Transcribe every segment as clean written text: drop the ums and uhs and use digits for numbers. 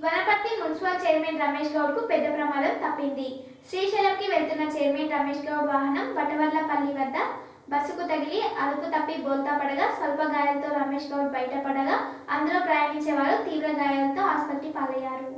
Wanaparthy municipal chairman Ramesh Goud కు పెద్ద ప్రమాదం తప్పింది. శ్రీశైలంకి వెళ్తున్న చైర్మన్ రమేష్ గౌడ్ వాహనం వటవర్లపల్లి వద్ద బస్సుకు తగిలి అదుపు తప్పి బోల్తా పడగా స్వల్ప గాయాలతో రమేష్ గౌడ్ బయటపడగా అందులో ప్రయాణించే వారు తీవ్ర గాయాలతో ఆసుపత్రి పాలయ్యారు.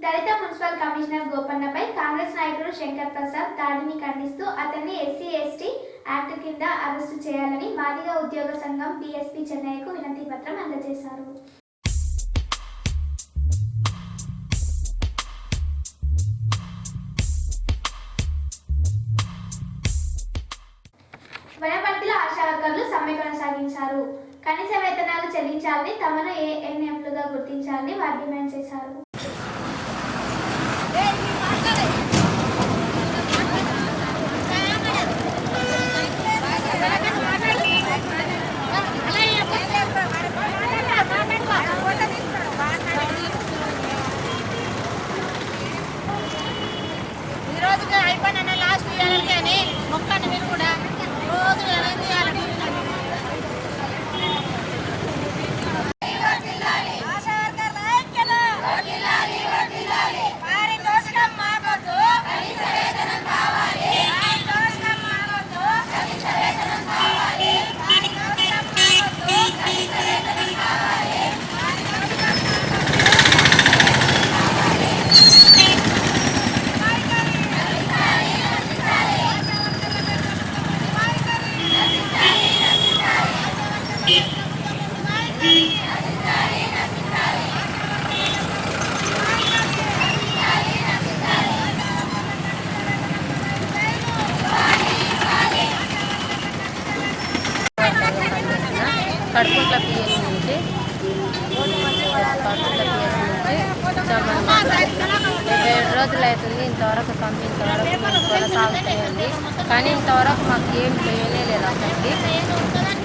దళిత మున్సిపల్ కమిషనర్ గోపన్నపై కాంగ్రెస్ నాయకుడు శంకర్ ప్రసాద్ దాడిని ఖండిస్తూ అతన్ని ఎస్సీ ఎస్టీ యాక్ట్ కింద అరెస్టు చేయాలని మాదిగ ఉద్యోగ సంఘం బీఎస్పీ చెన్నైకు వినతి పత్రం అందజేశారు. వనపర్తిలో ఆశా వర్కర్లు సమ్మె కొనసాగించారు. కనీస వేతనాలు చెల్లించాలని, తమను ఏఎన్ఎంలుగా గుర్తించాలని వారు డిమాండ్ చేశారు. ఈరోజుగా అయిపోయిన లాస్ట్ ఇయర్ కానీ మొక్కని మీరు కూడా రోజు కడుపుట్ల పిఎస్ నుంచి 7 రోజులు అవుతుంది. ఇంతవరకు కొనసాగుతాయండి. కానీ ఇంతవరకు మాకు ఏం చేయలేదు.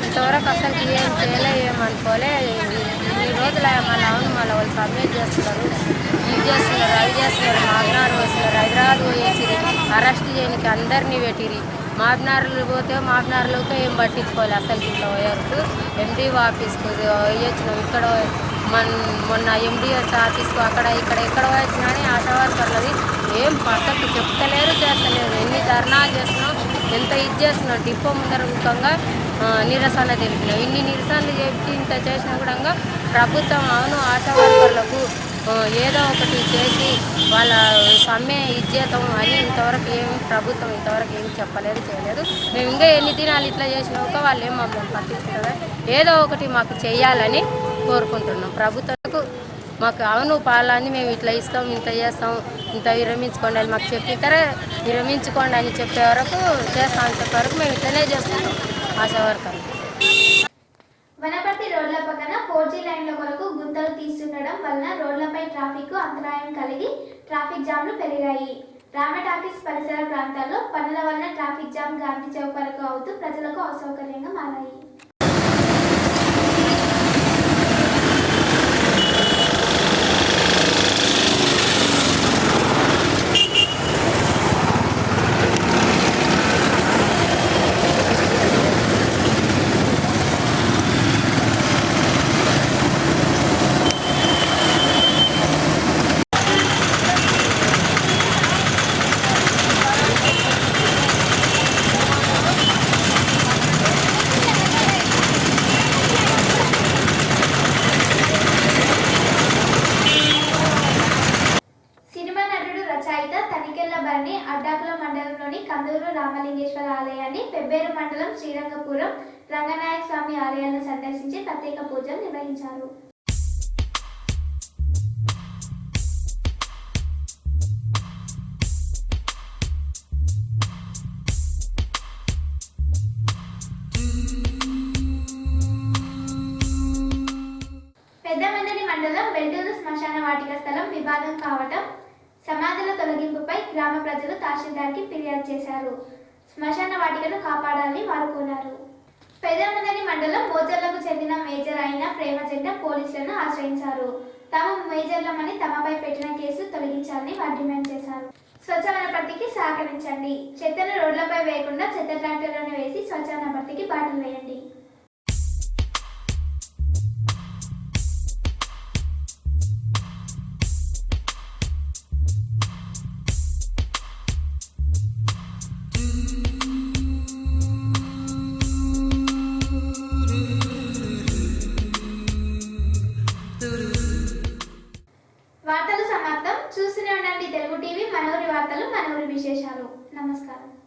ఇంతవరకు అసలు ఏం చేయలే, ఏమనుకోలే. ఇన్ని రోజులు మళ్ళీ అవును మళ్ళీ వాళ్ళు సబ్మిట్ చేస్తున్నారు, ఇది చేస్తున్నారు, అవి చేస్తున్నారు. మాగ్నార్ వస్తున్నారు, హైదరాబాద్ పోయేసి అరెస్ట్ చేయడానికి అందరినీ పెట్టిరి. మాబ్నార్లు పోతే మాబ్నార్లోకి ఏం పట్టించుకోవాలి. అసలు ఇంట్లో పోయారు ఎండిఓ ఆఫీస్కు వచ్చినాం. ఇక్కడ మొన్న ఎండిఓ ఆఫీస్కు అక్కడ ఎక్కడ వచ్చినా ఆశా వర్కర్లది ఏం అసలు చెప్తలేరు, చేస్తలేరు. ఎన్ని ధర్నాలు చేస్తున్నాం, ఎంత ఇది చేస్తున్నాం. డిపో ముందర ముఖంగా నిరసన తెలిపినాం. ఇన్ని నిరసనలు చెప్పి ఇంత చేసినా కూడా ప్రభుత్వం అవును ఆశా వర్కర్లకు ఏదో ఒకటి చేసి వాళ్ళ సమ్మె ఇచ్చేతాం అని ప్రభుత్వం ఇంతవరకు ఏం చెప్పలేదు, చేయలేదు. మేము ఇంకా ఎన్ని దినాలు ఇట్లా చేసినాక వాళ్ళు ఏం మమ్మల్ని పట్టించుకుంటారు. ఏదో ఒకటి మాకు చేయాలని కోరుకుంటున్నాం. ప్రభుత్వాలకు మాకు అవును పాలని మేము ఇట్లా ఇస్తాం, ఇంత చేస్తాం, ఇంత విరమించుకోండి అని మాకు చెప్పిస్తారే. విరమించుకోండి అని చెప్పే వరకు చేస్తామని చెప్పే వరకు మేము ఇట్లనే చేస్తున్నాం ఆశా వర్కర్లు. వనపర్తి రోడ్ల పక్కన 4G లైన్ల కొరకు గుంతలు తీస్తుండడం వలన రోడ్లపై ట్రాఫిక్ అంతరాయం కలిగి ట్రాఫిక్ జామ్లు పెరిగాయి. రామటాకీస్ పరిసర ప్రాంతాల్లో పనుల వలన ట్రాఫిక్ జామ్ గాంధీ చౌక్ వరకు అవుతూ ప్రజలకు అసౌకర్యంగా మారాయి. అడ్డాకుల మండలంలోని కందూరు రామలింగేశ్వర ఆలయాన్ని, పెబ్బేరు మండలం శ్రీరంగపురం రంగనాయక స్వామి ఆలయాలను సందర్శించి ప్రత్యేక పూజలు నిర్వహించారు. మండలం వెల్డూరు శ్మశాన వాటిక స్థలం వివాదం కావటం, సమాధుల తొలగింపుపై గ్రామ ప్రజలు తహసీల్దార్కి ఫిర్యాదు చేశారు. శ్మశాన వాటికను కాపాడాలని వారు కోరారు. పెదమందని మండలం మోజర్లకు చెందిన మేజర్ అయిన ప్రేమ జంట పోలీసులను ఆశ్రయించారు. తాము మేజర్లమని తమపై పెట్టిన కేసు తొలగించాలని వారు డిమాండ్ చేశారు. స్వచ్ఛమైన భర్తీకి సహకరించండి. చెత్తను రోడ్లపై వేయకుండా చెత్త ట్రాక్టర్లను వేసి స్వచ్ఛమైన భర్తీకి బాటలు వేయండి. వార్తలు సమాప్తం. చూస్తూనే ఉండండి తెలుగు టీవీ. మన ఊరి వార్తలు, మన ఊరి విశేషాలు. నమస్కారం.